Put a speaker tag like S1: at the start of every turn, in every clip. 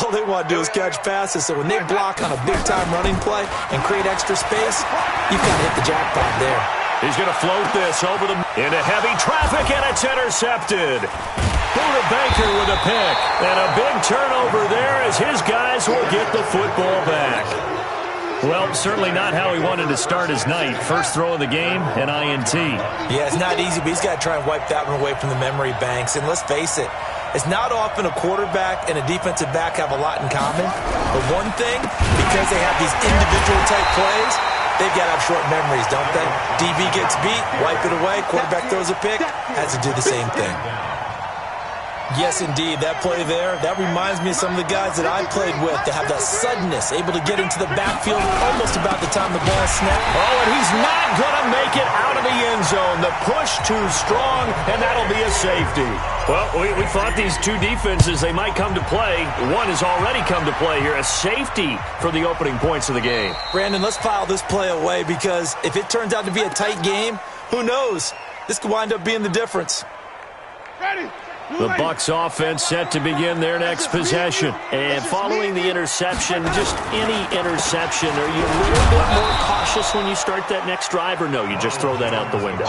S1: all they want to do is catch passes. So when they block on a big-time running play and create extra space, you've got to hit the jackpot there.
S2: He's going to float this over into heavy traffic, and it's intercepted. Buda Baker with a pick. And a big turnover there as his guys will get the football back. Well, certainly not how he wanted to start his night. First throw of the game, an INT.
S1: Yeah, it's not easy, but he's got to try and wipe that one away from the memory banks. And let's face it, it's not often a quarterback and a defensive back have a lot in common. But one thing, because they have these individual-type plays, they've got to have short memories, don't they? DB gets beat, wipe it away, quarterback throws a pick, has to do the same thing. Yes, indeed. That play there, that reminds me of some of the guys that I played with that have that suddenness, able to get into the backfield almost about the time the ball snapped.
S2: Oh, and he's not going to make it out of the end zone. The push too strong, and that'll be a safety. Well, we thought these two defenses, they might come to play. One has already come to play here, a safety for the opening points of the game.
S1: Brandon, let's file this play away because if it turns out to be a tight game, who knows? This could wind up being the difference.
S3: Ready?
S2: The Bucs offense set to begin their next possession. And following the interception, just any interception, are you a little bit more cautious when you start that next drive, or no, you just throw that out the window?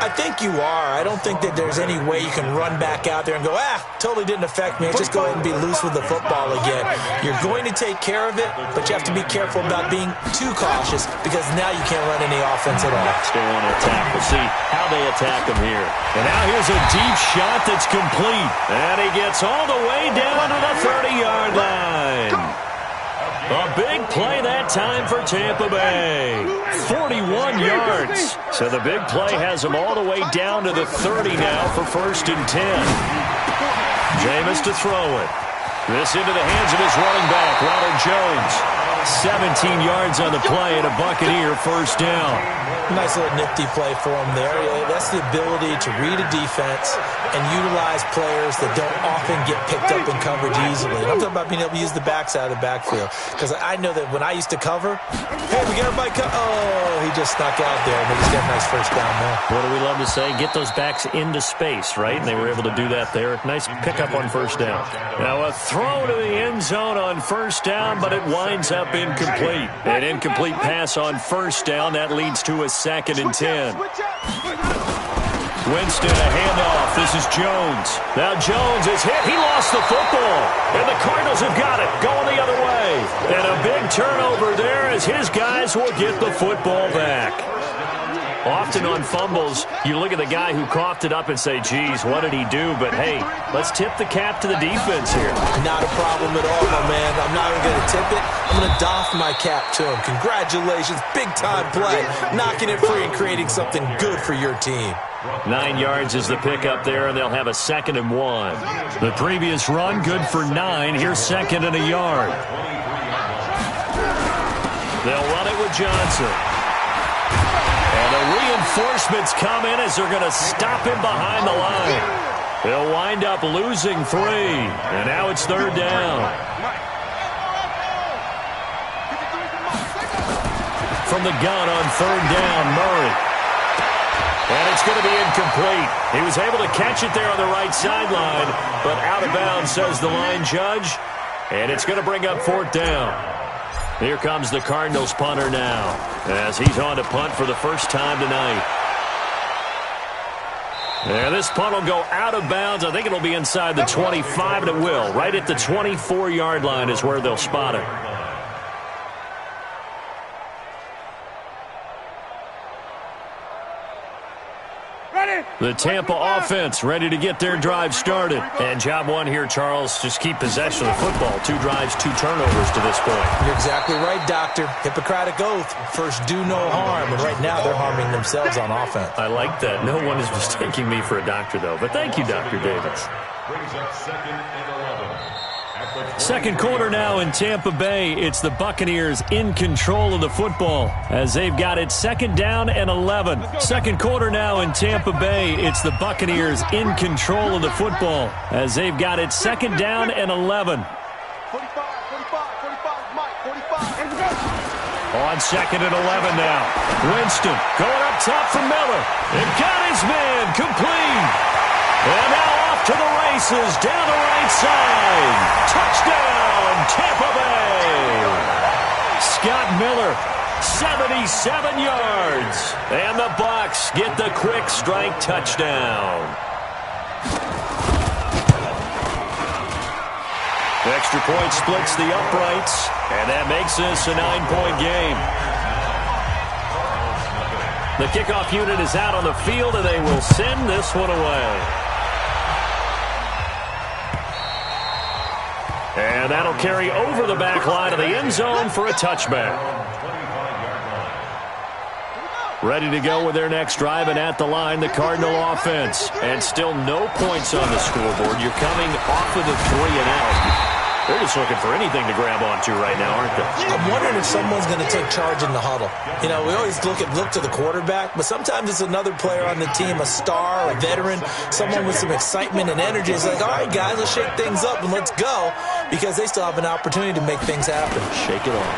S1: I think you are. I don't think that there's any way you can run back out there and go, totally didn't affect me. Let's just go ahead and be loose with the football again. You're going to take care of it, but you have to be careful about being too cautious because now you can't run any offense at all.
S2: Still want to attack. We'll see how they attack them here. And now here's a deep shot that's complete. And he gets all the way down to the 30-yard line. A big play that time for Tampa Bay. 41 yards. So the big play has them all the way down to the 30 now for 1st and 10. Jameis to throw it. This into the hands of his running back, Ronald Jones. 17 yards on the play and a Buccaneer 1st down.
S1: Nice little nifty play for him there. That's the ability to read a defense and utilize players that don't often get picked up in coverage easily. And I'm talking about being able to use the backside of the backfield. Because I know that when I used to cover, hey, we got everybody he just snuck out there, and they just got a nice 1st down there.
S2: What do we love to say? Get those backs into space, right? And they were able to do that there. Nice pickup on 1st down. Now a throw to the end zone on 1st down, but it winds up incomplete. An incomplete pass on 1st down. That leads to a 2nd and 10. Winston, a handoff. This is Jones. Now Jones is hit. He lost the football. And the Cardinals have got it. Going the other way. And a big turnover there as his guys will get the football back. Often on fumbles, you look at the guy who coughed it up and say, geez, what did he do? But, hey, let's tip the cap to the defense here.
S1: Not a problem at all, my man. I'm not even going to tip it. I'm going to doff my cap to him. Congratulations. Big-time play. Knocking it free and creating something good for your team.
S2: 9 yards is the pickup there, and they'll have a 2nd and 1. The previous run, good for 9. Here's 2nd and a yard. They'll run it with Johnson. And the reinforcements come in as they're going to stop him behind the line. They'll wind up losing 3. And now it's 3rd down. From the gun on 3rd down, Murray. And it's going to be incomplete. He was able to catch it there on the right sideline, but out of bounds, says the line judge. And it's going to bring up 4th down. Here comes the Cardinals punter now, as he's on to punt for the first time tonight. And this punt will go out of bounds. I think it'll be inside the 25, and it will. Right at the 24-yard line is where they'll spot it. The Tampa offense ready to get their drive started. And job one here, Charles, just keep possession of the football. 2 drives, 2 turnovers to this point.
S1: You're exactly right, Doctor. Hippocratic oath. First, do no harm. And right now, they're harming themselves on offense.
S2: I like that. No one is mistaking me for a doctor, though. But thank you, Dr. Davis.
S3: Brings up 2nd and 11.
S2: Second quarter now in Tampa Bay. It's the Buccaneers in control of the football as they've got it 2nd down and 11. Second quarter now in Tampa Bay. It's the Buccaneers in control of the football as they've got it 2nd down and 11.
S3: 45, Mike, 45.
S2: On 2nd and 11 now. Winston going up top for Miller. And got his man complete. And now off to the races down the right side. Touchdown, 77 yards. And the Bucs get the quick strike touchdown. Extra point splits the uprights, and that makes this a 9-point game. The kickoff unit is out on the field, and they will send this one away. And that'll carry over the back line of the end zone for a touchback. Ready to go with their next drive, and at the line, the Cardinal offense. And still no points on the scoreboard. You're coming off of the 3-and-out. They're just looking for anything to grab onto right now, aren't they?
S1: I'm wondering if someone's going to take charge in the huddle. You know, we always look to the quarterback, but sometimes it's another player on the team, a star, a veteran, someone with some excitement and energy. It's like, all right, guys, let's shake things up and let's go, because they still have an opportunity to make things happen.
S2: Shake it off.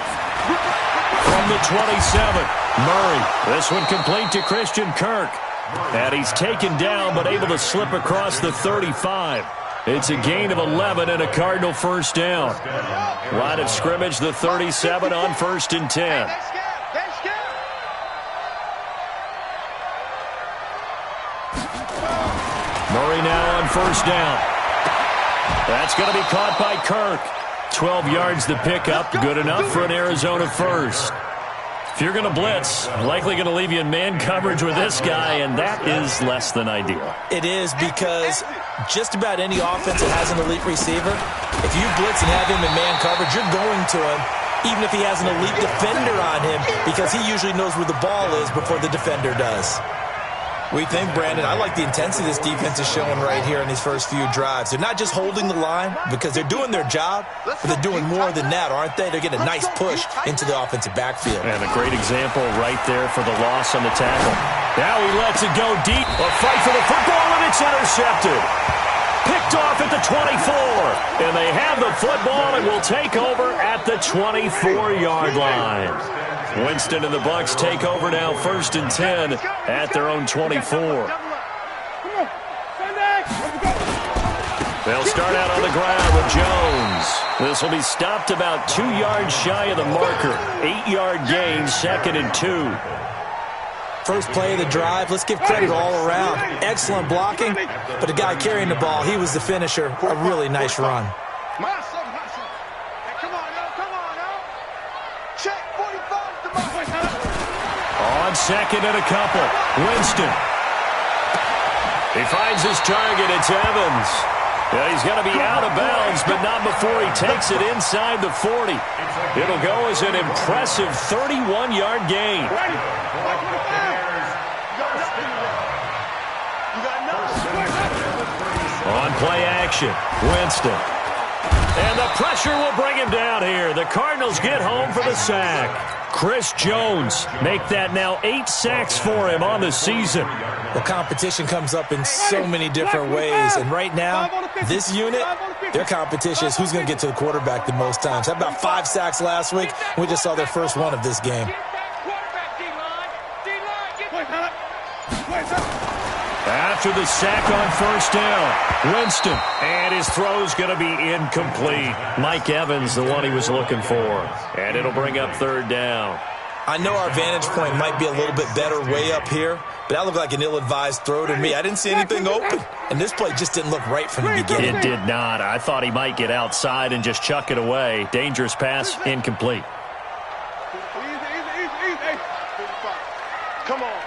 S2: From the 27, Murray. This one complete to Christian Kirk. And he's taken down, but able to slip across the 35. It's a gain of 11 and a Cardinal first down. Line of scrimmage, the 37 on 1st and 10. Murray now on 1st down. That's going to be caught by Kirk. 12 yards the pickup, good enough for an Arizona first. If you're going to blitz, likely going to leave you in man coverage with this guy, and that is less than ideal.
S1: It is, because just about any offense that has an elite receiver, if you blitz and have him in man coverage, you're going to him, even if he has an elite defender on him, because he usually knows where the ball is before the defender does. We think, Brandon, I like the intensity this defense is showing right here in these first few drives. They're not just holding the line because they're doing their job, but they're doing more than that, aren't they? They're getting a nice push into the offensive backfield.
S2: And a great example right there for the loss on the tackle. Now he lets it go deep. A fight for the football, and it's intercepted. Picked off at the 24. And they have the football and will take over at the 24-yard line. Winston and the Bucs take over now, 1st and 10 at their own 24. They'll start out on the ground with Jones. This will be stopped about 2 yards shy of the marker. 8-yard gain, 2nd and 2.
S1: First play of the drive, let's give credit all around. Excellent blocking, but the guy carrying the ball, he was the finisher. A really nice run.
S2: On 2nd and a couple, Winston. He finds his target, it's Evans. Yeah, he's going to be out of bounds, but not before he takes it inside the 40. It'll go as an impressive 31-yard gain. On play action, Winston. And the pressure will bring him down here. The Cardinals get home for the sack. Chris Jones make that now 8 sacks for him on the season.
S1: Well, competition comes up in so many different ways. And right now, this unit, their competition is who's going to get to the quarterback the most times. Had about 5 sacks last week. We just saw their first one of this game.
S2: After the sack on 1st down, Winston. And his throw's going to be incomplete. Mike Evans, the one he was looking for. And it'll bring up 3rd down.
S1: I know our vantage point might be a little bit better way up here, but that looked like an ill-advised throw to me. I didn't see anything open, and this play just didn't look right from the beginning.
S2: It did not. I thought he might get outside and just chuck it away. Dangerous pass, incomplete.
S3: Come on.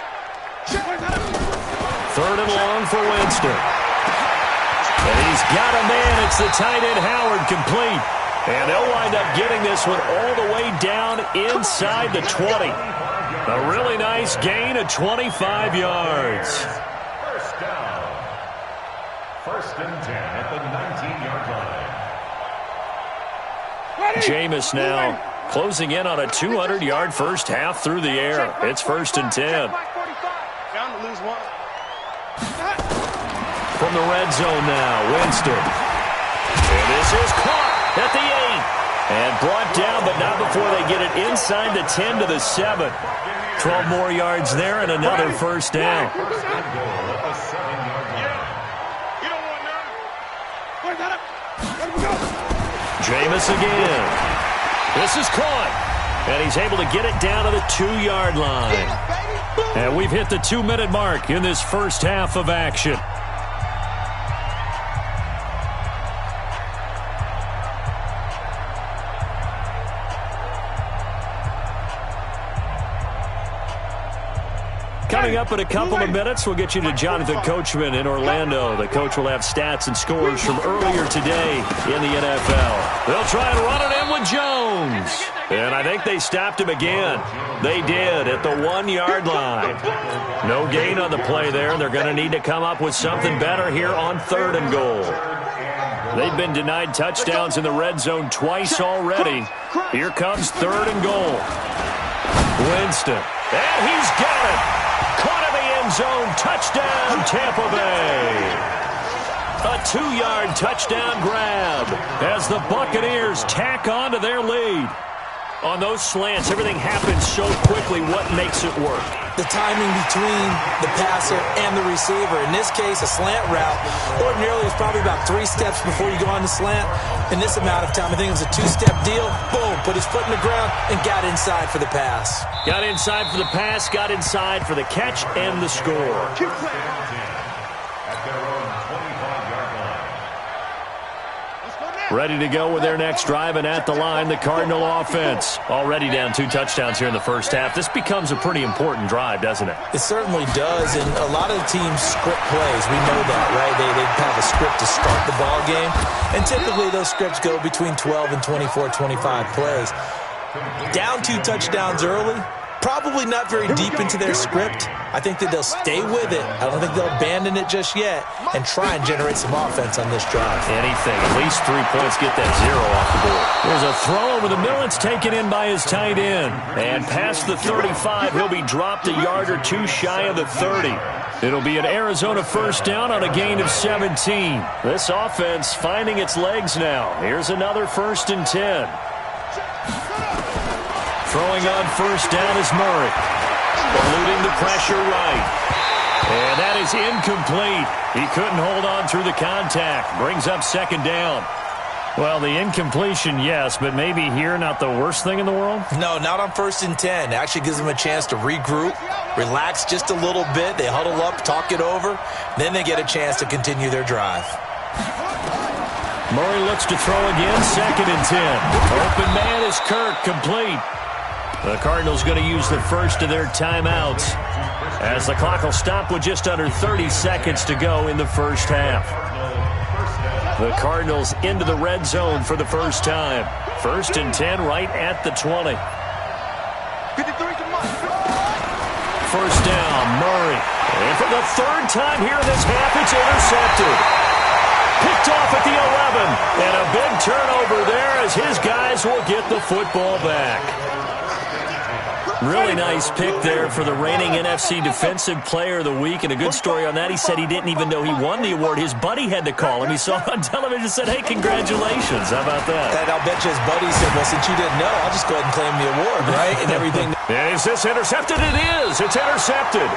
S2: 3rd and long for Winston. And he's got a man. It's the tight end Howard, complete. And they'll wind up getting this one all the way down inside the 20. A really nice gain of 25 yards.
S3: First down. 1st and 10 at the 19-yard line.
S2: Jameis now closing in on a 200-yard first half through the air. It's 1st and 10.
S3: Down to lose one.
S2: From the red zone now, Winston. And this is caught at the 8. And brought down, but not before they get it inside the 10 to the 7. 12 more yards there and another first down. Jameis again. This is caught. And he's able to get it down to the 2-yard line. And we've hit the 2-minute mark in this first half of action. Coming up in a couple of minutes, we'll get you to Jonathan Coachman in Orlando. The coach will have stats and scores from earlier today in the NFL. They'll try and run it in with Jones. And I think they stopped him again. They did at the 1-yard line. No gain on the play there, and they're going to need to come up with something better here on 3rd and goal. They've been denied touchdowns in the red zone twice already. Here comes 3rd and goal. Winston. And he's got it. Caught in the end zone. Touchdown, Tampa Bay. A 2-yard touchdown grab as the Buccaneers tack on to their lead. On those slants, everything happens so quickly. What makes it work?
S1: The timing between the passer and the receiver. In this case, a slant route ordinarily is probably about 3 steps before you go on the slant. In this amount of time, I think it was a 2-step deal. Boom, put his foot in the ground and got inside for the pass.
S2: Got inside for the pass, got inside for the catch and the score. Ready to go with their next drive, and at the line, the Cardinal offense. Already down 2 touchdowns here in the first half. This becomes a pretty important drive, doesn't it?
S1: It certainly does, and a lot of the teams script plays. We know that, right? They have a script to start the ball game, and typically those scripts go between 12 and 24, 25 plays. Down 2 touchdowns early, probably not very deep into their script. I think that they'll stay with it. I don't think they'll abandon it just yet and try and generate some offense on this drive.
S2: Anything. At least 3 points, get that 0 off the board. There's a throw over the middle. It's taken in by his tight end. And past the 35, he'll be dropped a yard or 2 shy of the 30. It'll be an Arizona first down on a gain of 17. This offense finding its legs now. Here's another 1st and 10. Throwing on first down is Murray. Eluding the pressure right. And that is incomplete. He couldn't hold on through the contact. Brings up 2nd down. Well, the incompletion, yes, but maybe here not the worst thing in the world?
S1: No, not on 1st and 10. It actually gives them a chance to regroup, relax just a little bit. They huddle up, talk it over. Then they get a chance to continue their drive.
S2: Murray looks to throw again. 2nd and 10. Open man is Kirk, complete. The Cardinals going to use the first of their timeouts as the clock will stop with just under 30 seconds to go in the first half. The Cardinals into the red zone for the first time. 1st and 10 right at the 20. First down, Murray. And for the 3rd time here in this half, it's intercepted. Picked off at the 11. And a big turnover there as his guys will get the football back. Really nice pick there for the reigning NFC Defensive Player of the Week. And a good story on that, he said he didn't even know he won the award. His buddy had to call him. He saw it on television and said, hey, congratulations. How about that?
S1: And I'll bet you his buddy said, well, since you didn't know, I'll just go ahead and claim the award, right? And everything.
S2: And is this intercepted? It is. It's intercepted.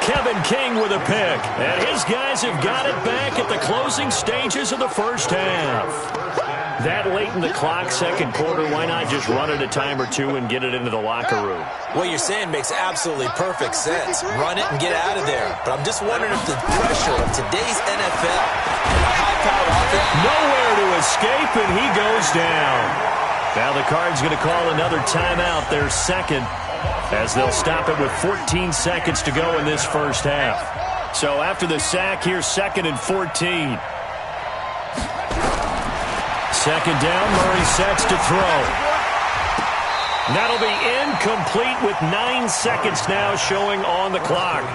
S2: Kevin King with a pick. And his guys have got it back at the closing stages of the first half. That late in the clock, 2nd quarter, why not just run it a time or 2 and get it into the locker room?
S1: What you're saying makes absolutely perfect sense. Run it and get out of there. But I'm just wondering if the pressure of today's NFL and the high-powered offense...
S2: Nowhere to escape, and he goes down. Now the Cards going to call another timeout, their 2nd, as they'll stop it with 14 seconds to go in this first half. So after the sack, here's 2nd and 14. 2nd down, Murray sets to throw. That'll be incomplete with 9 seconds now showing on the clock.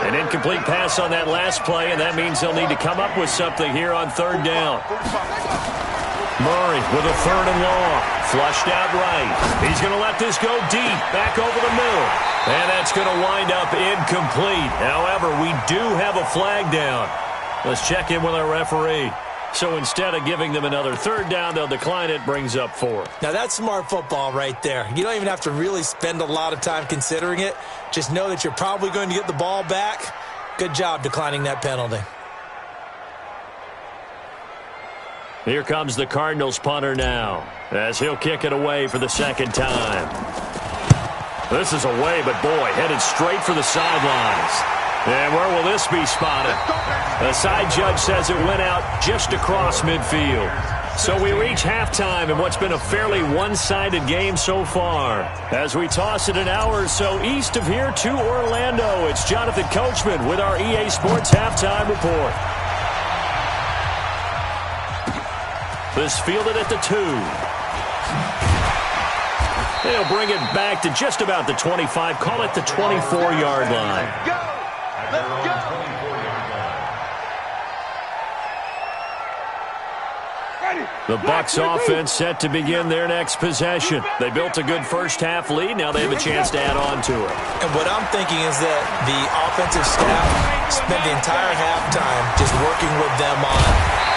S2: An incomplete pass on that last play, and that means they'll need to come up with something here on 3rd down. Murray with a 3rd and long. Flushed out right. He's going to let this go deep, back over the middle. And that's going to wind up incomplete. However, we do have a flag down. Let's check in with our referee. So instead of giving them another 3rd down, they'll decline it, brings up 4.
S1: Now that's smart football right there. You don't even have to really spend a lot of time considering it. Just know that you're probably going to get the ball back. Good job declining that penalty.
S2: Here comes the Cardinals punter now, as he'll kick it away for the second time. This is away, but boy, headed straight for the sidelines. And where will this be spotted? The side judge says it went out just across midfield. So we reach halftime in what's been a fairly one-sided game so far. As we toss it an hour or so east of here to Orlando, it's Jonathan Coachman with our EA Sports Halftime Report. This fielded at the 2. They'll bring it back to just about the 25, call it the 24-yard line.
S3: Let's go!
S2: The Bucs offense set to begin their next possession. They built a good first-half lead. Now they have a chance to add on to it.
S1: And what I'm thinking is that the offensive staff spent the entire halftime just working with them on,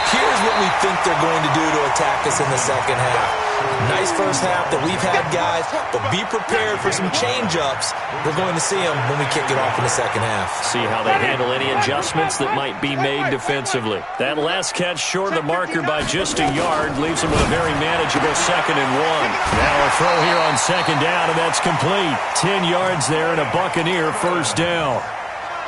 S1: here's what we think they're going to do to attack us in the second half. Nice first half that we've had, guys, but be prepared for some change-ups. We're going to see them when we kick it off in the second half.
S2: See how they handle any adjustments that might be made defensively. That last catch short of the marker by just a yard leaves them with a very manageable 2nd and 1. Now a throw here on 2nd down, and that's complete. 10 yards there and a Buccaneer first down.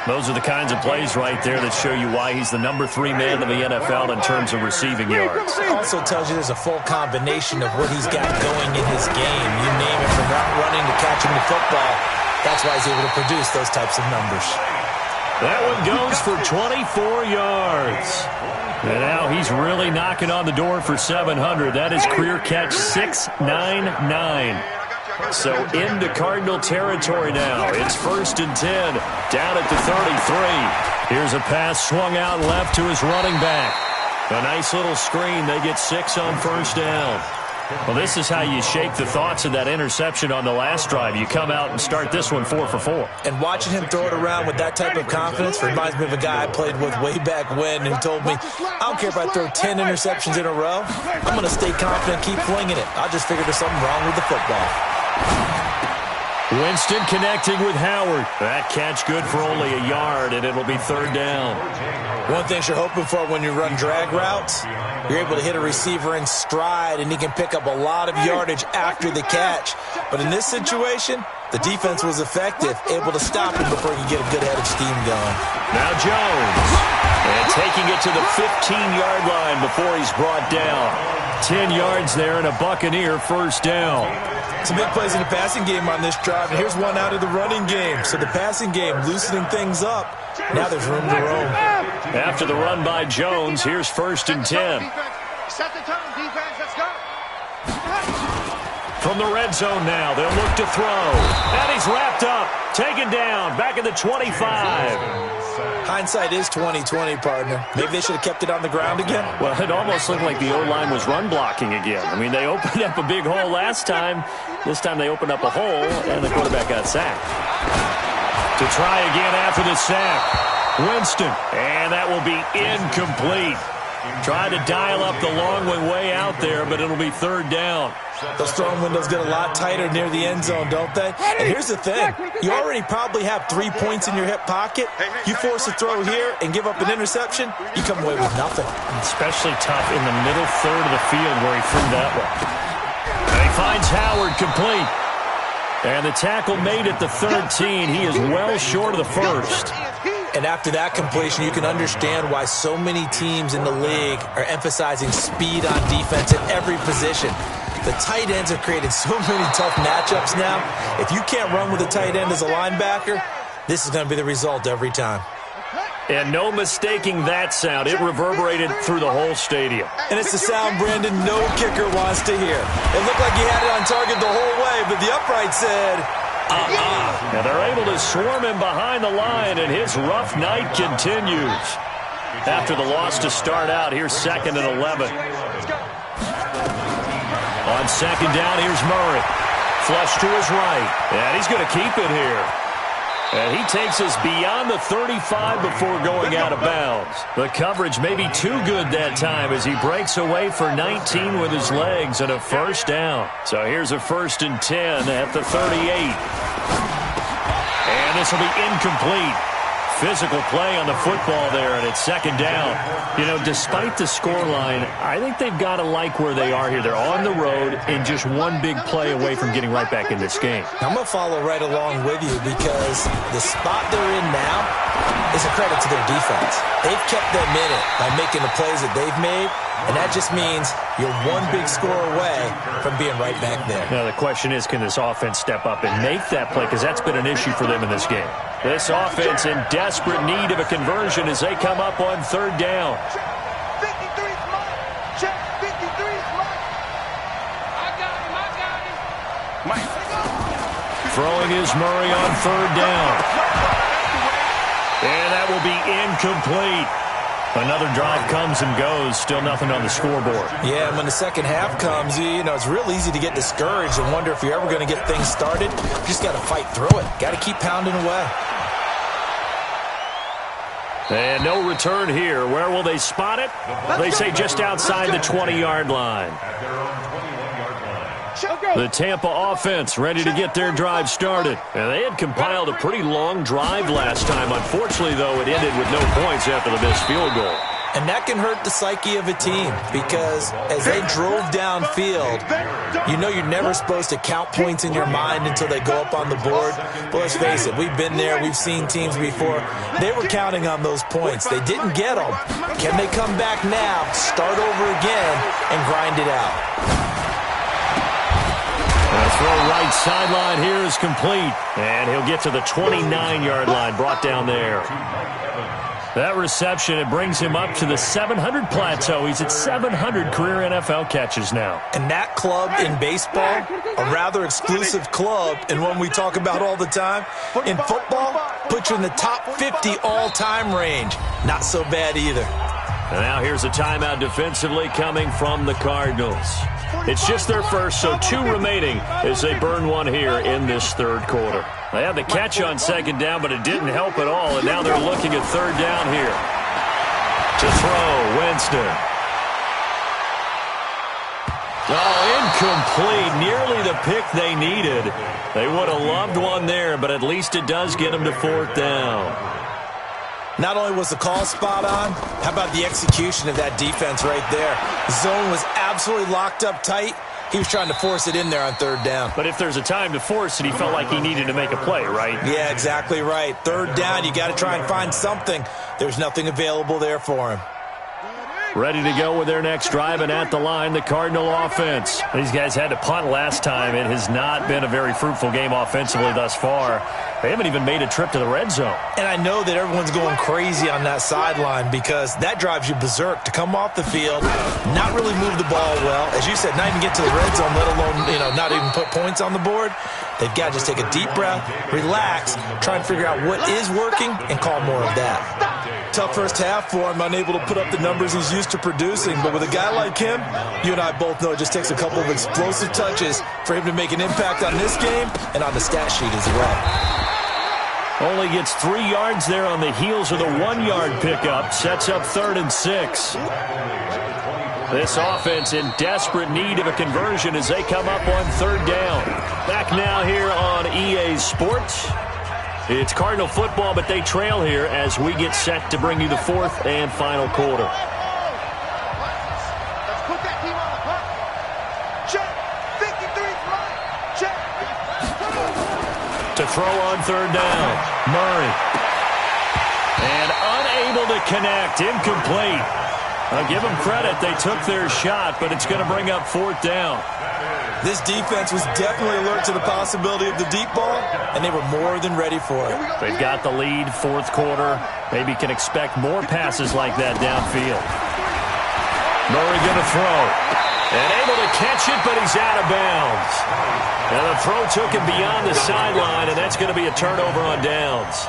S2: Those are the kinds of plays right there that show you why he's the number 3 man in the NFL in terms of receiving yards.
S1: It also tells you there's a full combination of what he's got going in his game. You name it, from route running to catching the football. That's why he's able to produce those types of numbers.
S2: That one goes for 24 yards. And now he's really knocking on the door for 700. That is career catch 699. So into Cardinal territory now. It's 1st and 10, down at the 33. Here's a pass swung out left to his running back. A nice little screen. They get 6 on first down. Well, this is how you shake the thoughts of that interception on the last drive. You come out and start this one 4 for 4.
S1: And watching him throw it around with that type of confidence reminds me of a guy I played with way back when who told me, I don't care if I throw 10 interceptions in a row. I'm going to stay confident, keep flinging it. I just figured there's something wrong with the football.
S2: Winston connecting with Howard. That catch good for only a yard, and it'll be 3rd down.
S1: One thing you're hoping for when you run drag routes, you're able to hit a receiver in stride, and he can pick up a lot of yardage after the catch. But in this situation, the defense was effective, able to stop him before he could get a good head of steam going.
S2: Now Jones. And taking it to the 15-yard line before he's brought down. 10 yards there and a Buccaneer first down.
S1: Some big plays in the passing game on this drive, and here's one out of the running game. So the passing game loosening things up. Now there's room to roam.
S2: After the run by Jones, here's 1st and 10.
S4: Set the tone, defense, let's go.
S2: From the red zone now, they'll look to throw. And he's wrapped up, taken down, back at the 25.
S1: Hindsight is 20/20, partner. Maybe they should have kept it on the ground again.
S2: Well, it almost looked like the O-line was run blocking again. I mean, they opened up a big hole last time. This time they opened up a hole, and the quarterback got sacked. To try again after the sack, Winston. And that will be incomplete. Tried to dial up the long one way out there, but it'll be 3rd down.
S1: Those throwing windows get a lot tighter near the end zone, don't they? And here's the thing. You already probably have 3 points in your hip pocket. You force a throw here and give up an interception, you come away with nothing.
S2: Especially tough in the middle third of the field where he threw that one. And he finds Howard complete. And the tackle made at the 13. He is well short of the first.
S1: And after that completion, you can understand why so many teams in the league are emphasizing speed on defense at every position. The tight ends have created so many tough matchups now. If you can't run with a tight end as a linebacker, this is going to be the result every time.
S2: And no mistaking that sound. It reverberated through the whole stadium.
S1: And it's the sound, Brandon, no kicker wants to hear. It looked like he had it on target the whole way, but the upright said,
S2: And they're able to swarm him behind the line, and his rough night continues. After the loss to start out, here's 2nd and 11. On 2nd down, here's Murray. Flush to his right, and he's going to keep it here. And he takes us beyond the 35 before going out of bounds. The coverage may be too good that time as he breaks away for 19 with his legs and a first down. So here's a 1st and 10 at the 38. And this will be incomplete. physical play on the football there, and it's second down. You know, despite the scoreline, I think they've got to like where they are here. They're on the road and just one big play away from getting right back in this game.
S1: I'm going to follow right along with you because the spot they're in now is a credit to their defense. They've kept them in it by making the plays that they've made, and that just means you're one big score away from being right back there.
S2: Now, the question is, can this offense step up and make that play? Because that's been an issue for them in this game. This offense in desperate need of a conversion as they come up on third down.
S4: 53's mine. Check. 53's mine. I got him. Mike.
S2: Throwing is Murray on third down. And that will be incomplete. Another drive comes and goes. Still nothing on the scoreboard.
S1: Yeah, and when the second half comes, you know, it's real easy to get discouraged and wonder if you're ever going to get things started. You just got to fight through it. Got to keep pounding away.
S2: And no return here. Where will they spot it? They say just outside the 20-yard line. The Tampa offense ready to get their drive started. And they had compiled a pretty long drive last time. Unfortunately, though, it ended with no points after the missed field goal.
S1: And that can hurt the psyche of a team because as they drove downfield, you know you're never supposed to count points in your mind until they go up on the board. But let's face it, we've been there. We've seen teams before. They were counting on those points. They didn't get them. Can they come back now, start over again, and grind it out?
S2: The throw right sideline here is complete. And he'll get to the 29-yard line, brought down there. That reception, it brings him up to the 700 plateau. He's at 700 career NFL catches now.
S1: And that club in baseball, a rather exclusive club, and one we talk about all the time. In football, puts you in the top 50 all-time range. Not so bad either.
S2: And now here's a timeout defensively coming from the Cardinals. It's just their first, so 2 remaining as they burn one here in this third quarter. They had the catch on second down, but it didn't help at all, and now they're looking at third down here. To throw, Winston. Oh, incomplete. Nearly the pick they needed. They would have loved one there, but at least it does get them to fourth down.
S1: Not only was the call spot on, how about the execution of that defense right there? The zone was absolutely locked up tight. He was trying to force it in there on third down.
S2: But if there's a time to force it, he felt like he needed to make a play, right?
S1: Yeah, exactly right. Third down, you got to try and find something. There's nothing available there for him.
S2: Ready to go with their next drive, and at the line, the Cardinal offense. These guys had to punt last time. It has not been a very fruitful game offensively thus far. They haven't even made a trip to the red zone. And
S1: I know that everyone's going crazy on that sideline because that drives you berserk to come off the field, not really move the ball well. As you said, not even get to the red zone, let alone, not even put points on the board. They've got to just take a deep breath, relax, try and figure out what is working, and call more of that. Tough first half for him, unable to put up the numbers he's used to producing. But with a guy like him, you and I both know it just takes a couple of explosive touches for him to make an impact on this game and on the stat sheet as well.
S2: Only gets 3 yards there on the heels of the 1-yard pickup. Sets up 3rd and 6. This offense in desperate need of a conversion as they come up on third down. Back now here on EA Sports. It's Cardinal football, but they trail here as we get set to bring you the 4th and final quarter.
S4: Let's put that team on the punt. Check. 53's right. Check.
S2: To throw on third down, Murray. And unable to connect, incomplete. I'll give them credit, they took their shot, but it's going to bring up 4th down.
S1: This defense was definitely alert to the possibility of the deep ball, and they were more than ready for it.
S2: They've got the lead, 4th quarter. Maybe can expect more passes like that downfield. Murray going to throw. And able to catch it, but he's out of bounds. And the throw took him beyond the sideline, and that's going to be a turnover on downs.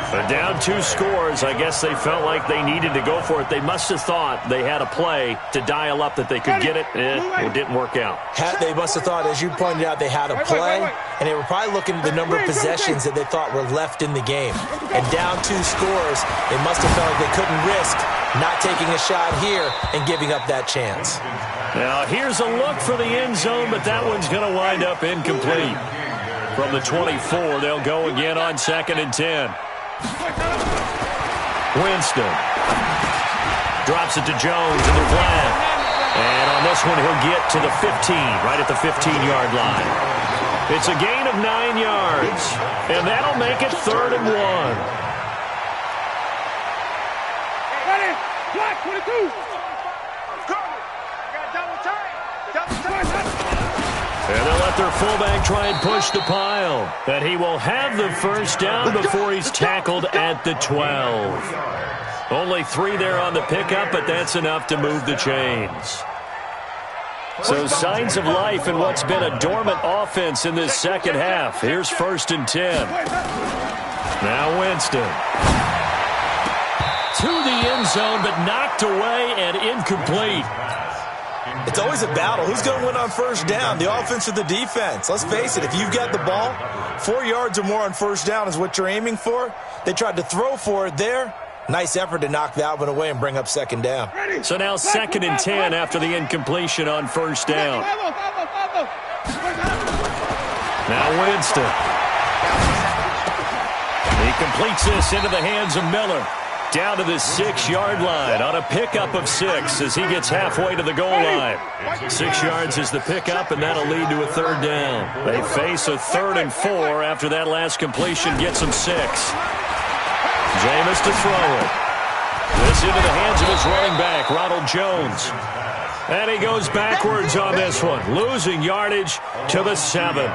S2: But down 2 scores, I guess they felt like they needed to go for it. They must have thought they had a play to dial up that they could get it. It didn't work out.
S1: They must have thought, as you pointed out, they had a play, and they were probably looking at the number of possessions that they thought were left in the game. And down 2 scores, they must have felt like they couldn't risk not taking a shot here and giving up that chance.
S2: Now, here's a look for the end zone, but that one's going to wind up incomplete. From the 24, they'll go again on 2nd and 10. Winston. Drops it to Jones in the flat. And on this one, he'll get to the 15, right at the 15-yard line. It's a gain of 9 yards, and that'll make it 3rd and 1.
S4: Ready? Black 22. Go. Got double time. Double time.
S2: And they'll let their fullback try and push the pile. And he will have the first down before he's tackled at the 12. Only 3 there on the pickup, but that's enough to move the chains. So signs of life in what's been a dormant offense in this second half. Here's 1st and 10. Now Winston. To the end zone, but knocked away and incomplete.
S1: It's always a battle. Who's going to win on 1st down, the offense or the defense? Let's face it, if you've got the ball, 4 yards or more on 1st down is what you're aiming for. They tried to throw for it there. Nice effort to knock that one away and bring up 2nd down.
S2: So now 2nd and 10 after the incompletion on 1st down. Now Winston. He completes this into the hands of Miller. Down to the 6-yard line on a pickup of 6 as he gets halfway to the goal line. 6 yards is the pickup, and that'll lead to a 3rd down. They face a 3rd and 4 after that last completion gets them 6. Jameis to throw it. This into the hands of his running back, Ronald Jones. And he goes backwards on this one, losing yardage to the 7.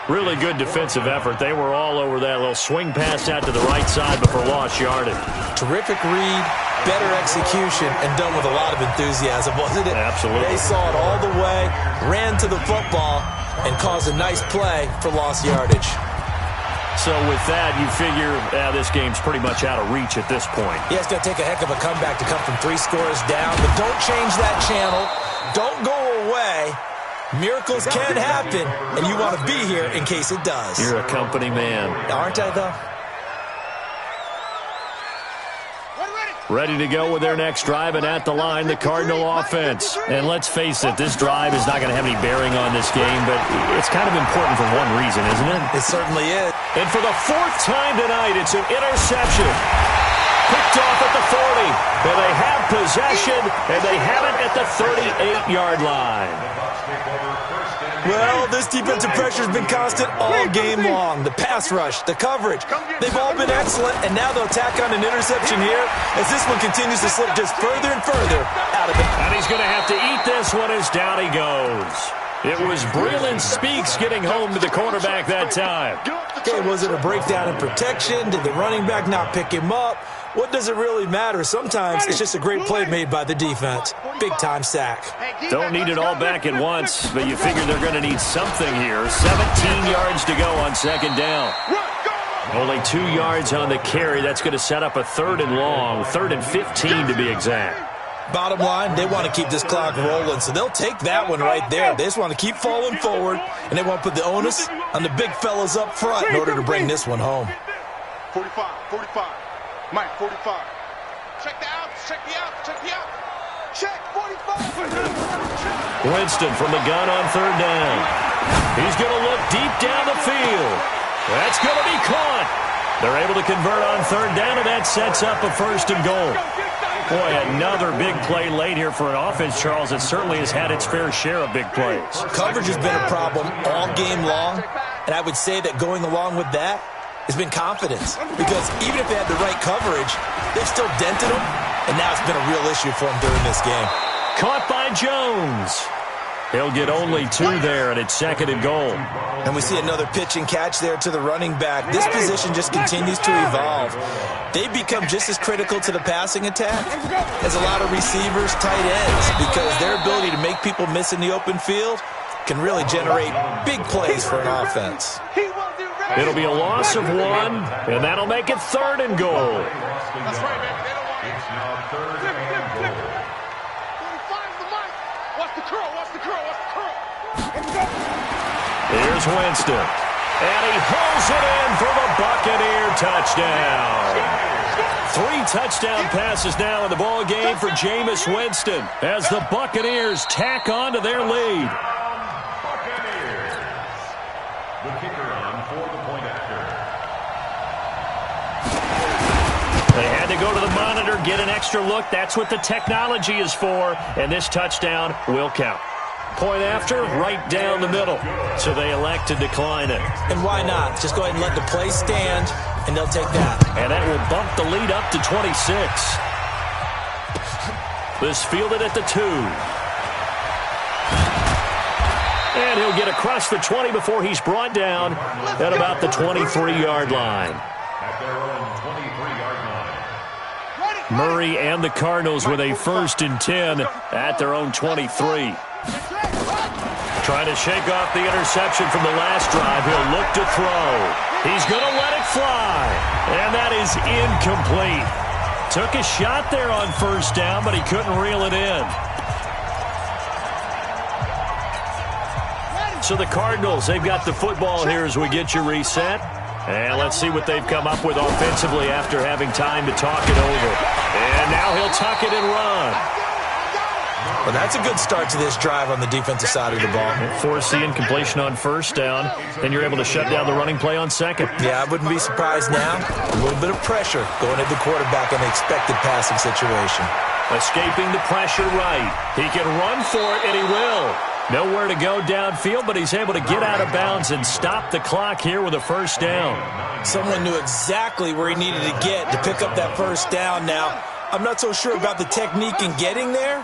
S2: Really good defensive effort. They were all over that little swing pass out to the right side before lost yardage.
S1: Terrific read, better execution, and done with a lot of enthusiasm, wasn't it?
S2: Absolutely.
S1: They saw it all the way, ran to the football, and caused a nice play for lost yardage.
S2: So with that, you figure this game's pretty much out of reach at this point.
S1: Yeah, it's going to take a heck of a comeback to come from 3 scores down, but don't change that channel. Don't go away. Miracles can happen, and you want to be here in case it does.
S2: You're a company man.
S1: Aren't I, though?
S2: Ready to go with their next drive, and at the line, the Cardinal offense. And let's face it, this drive is not going to have any bearing on this game, but it's kind of important for one reason, isn't it?
S1: It certainly is.
S2: And for the 4th time tonight, it's an interception. Picked off at the 40. And they have possession, and they have it at the 38-yard line.
S1: Well, this defensive pressure has been constant all game long. The pass rush, the coverage, they've all been excellent, and now they'll tack on an interception here as this one continues to slip just further and further out of it.
S2: And he's going to have to eat this one as down he goes. It was Breland Speaks getting home to the quarterback that time.
S1: Okay, was it a breakdown in protection? Did the running back not pick him up? What does it really matter? Sometimes it's just a great play made by the defense. Big-time sack.
S2: Don't need it all back at once, but you figure they're going to need something here. 17 yards to go on 2nd down. Only 2 yards on the carry. That's going to set up a 3rd and long, 3rd and 15 to be exact.
S1: Bottom line, they want to keep this clock rolling, so they'll take that one right there. They just want to keep falling forward, and they want to put the onus on the big fellas up front in order to bring this one home.
S4: 45, 45. Mike, 45. Check the outs, check the outs, check the outs. Check 45.
S2: Winston from the gun on 3rd down. He's going to look deep down the field. That's going to be caught. They're able to convert on 3rd down, and that sets up a 1st and goal. Boy, another big play late here for an offense, Charles, that certainly has had its fair share of big plays.
S1: Coverage has been a problem all game long, and I would say that going along with that has been confidence, because even if they had the right coverage, they've still dented them, and now it's been a real issue for them during this game.
S2: Caught by Jones. He'll get only 2 there, and it's 2nd and goal.
S1: And we see another pitch and catch there to the running back. This position just continues to evolve. They become just as critical to the passing attack as a lot of receivers, tight ends, because their ability to make people miss in the open field can really generate big plays for an offense.
S2: It'll be a loss of 1, and that'll make it 3rd and goal.
S4: That's right, man. They don't want it. It's now 3rd and goal. Watch the curl, watch the curl, watch the curl.
S2: Here's Winston. And he hauls it in for the Buccaneer touchdown. 3 touchdown passes now in the ball game for Jameis Winston as the Buccaneers tack on to their lead.
S3: Buccaneers. The kicker on for the point after.
S2: They had to go to the monitor, get an extra look. That's what the technology is for, and this touchdown will count. Point after, right down the middle. So they elect to decline it.
S1: And why not? Just go ahead and let the play stand, and they'll take that.
S2: And that will bump the lead up to 26. This fielded at the 2. And he'll get across the 20 before he's brought down at about the 23-yard line.
S3: At their own 23-yard line.
S2: Murray and the Cardinals with a 1st and 10 at their own 23. Trying to shake off the interception from the last drive. He'll look to throw. He's going to let it fly. And that is incomplete. Took a shot there on 1st down, but he couldn't reel it in. So the Cardinals, they've got the football here as we get you reset. And let's see what they've come up with offensively after having time to talk it over. And now he'll tuck it and run.
S1: Well, that's a good start to this drive on the defensive side of the ball.
S2: Force the incompletion on 1st down, then you're able to shut down the running play on 2nd.
S1: Yeah, I wouldn't be surprised now. A little bit of pressure going at the quarterback in an expected passing situation.
S2: Escaping the pressure right. He can run for it, and he will. Nowhere to go downfield, but he's able to get out of bounds and stop the clock here with a 1st down.
S1: Someone knew exactly where he needed to get to pick up that 1st down. Now, I'm not so sure about the technique in getting there,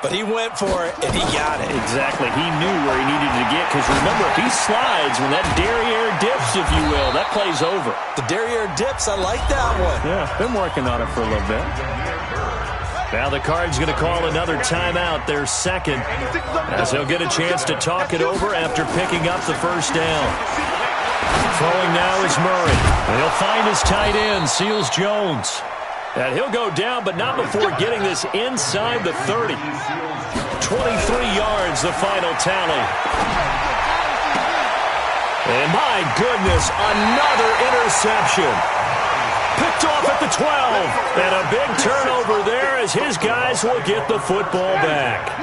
S1: but he went for it, and he got it.
S2: Exactly. He knew where he needed to get, because remember, if he slides, when that derriere dips, if you will, that play's over.
S1: The derriere dips, I like that one.
S2: Yeah, been working on it for a little bit. Now the Cards going to call another timeout, their 2nd, as he'll get a chance to talk it over after picking up the 1st down. Throwing now is Murray. And he'll find his tight end, Seals Jones. And he'll go down, but not before getting this inside the 30. 23 yards, the final tally. And my goodness, another interception. Picked off at the 12. And a big turnover there as his guys will get the football back.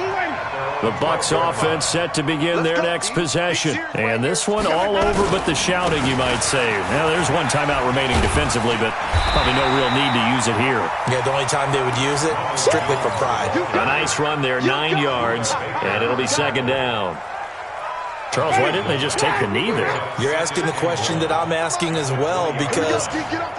S2: The Bucs offense set to begin their next possession. And this one all over but the shouting, you might say. Now, there's one timeout remaining defensively, but probably no real need to use it here.
S1: Yeah, the only time they would use it, strictly for pride.
S2: A nice run there, 9 yards, and it'll be 2nd down. Charles, why didn't they just take the knee there?
S1: You're asking the question that I'm asking as well, because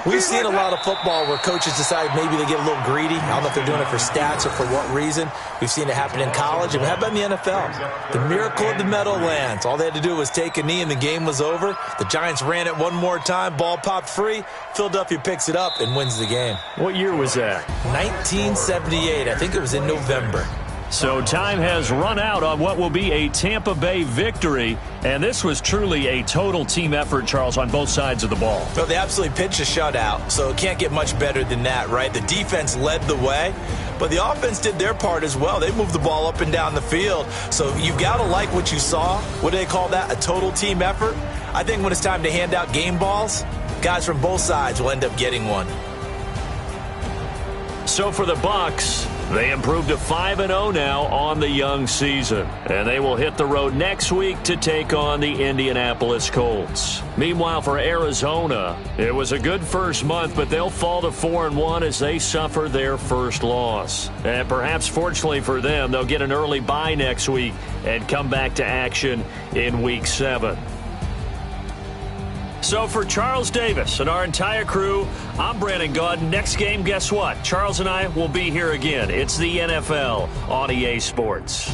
S1: we've seen a lot of football where coaches decide maybe they get a little greedy. I don't know if they're doing it for stats or for what reason. We've seen it happen in college, and how about in the NFL? The miracle of the Meadowlands. All they had to do was take a knee, and the game was over. The Giants ran it one more time. Ball popped free. Philadelphia picks it up and wins the game.
S2: What year was that?
S1: 1978. I think it was in November.
S2: So time has run out on what will be a Tampa Bay victory, and this was truly a total team effort, Charles, on both sides of the ball.
S1: Well, they absolutely pitched a shutout, so it can't get much better than that, right? The defense led the way, but the offense did their part as well. They moved the ball up and down the field, so you've got to like what you saw. What do they call that? A total team effort? I think when it's time to hand out game balls, guys from both sides will end up getting one.
S2: So for the Bucs, they improved to 5-0 now on the young season. And they will hit the road next week to take on the Indianapolis Colts. Meanwhile, for Arizona, it was a good first month, but they'll fall to 4-1 as they suffer their first loss. And perhaps fortunately for them, they'll get an early bye next week and come back to action in Week 7. So for Charles Davis and our entire crew, I'm Brandon Gaudin. Next game, guess what? Charles and I will be here again. It's the NFL on EA Sports.